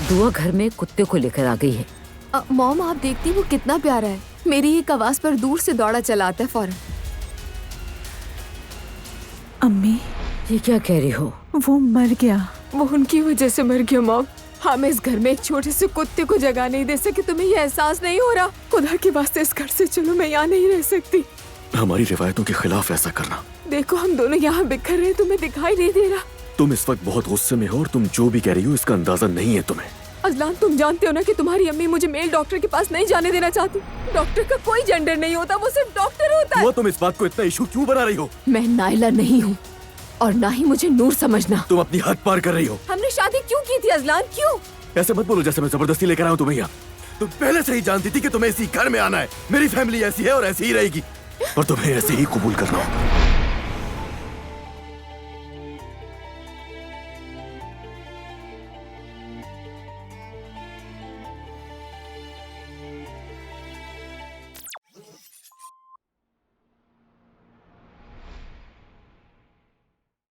दुआ घर में कुत्ते को लेकर आ गई है। मॉम आप देखती वो कितना प्यारा है। मेरी एक आवाज पर दूर से दौड़ा चला आता है फौरन। अम्मी ये क्या कह रही हो? वो मर गया। वो उनकी वजह से मर गया मॉम। हम इस घर में एक छोटे से कुत्ते को जगह नहीं दे सके। तुम्हें ये एहसास नहीं हो रहा? खुदा के वास्ते इस घर से चलो, मैं यहाँ नहीं रह सकती। हमारी रिवायतों के खिलाफ ऐसा करना। देखो हम दोनों यहाँ बिखर रहे, तुम्हें दिखाई नहीं दे रहा? तुम इस वक्त बहुत गुस्से में हो और तुम जो भी कह रही हो इसका अंदाजा नहीं है तुम्हें। अजलान तुम जानते हो ना कि तुम्हारी अम्मी मुझे मेल डॉक्टर के पास नहीं जाने देना चाहती। डॉक्टर का कोई जेंडर नहीं होता, वो सिर्फ डॉक्टर होता है। वो तुम इस बात को इतना इशू क्यों बना रही हो? मैं नाइला नहीं हूँ और ना ही मुझे नूर समझना। तुम अपनी हद पार कर रही हो। हमने शादी क्यों की थी अजलान? क्यों? ऐसे मत बोलो जैसे मैं जबरदस्ती लेकर आया हूँ तुम्हें यहाँ। तुम पहले से ही जानती थी कि तुम्हें इसी घर में आना है। मेरी फैमिली ऐसी है और ऐसी ही रहेगी और तुम्हें ऐसे ही कबूल करना होगा।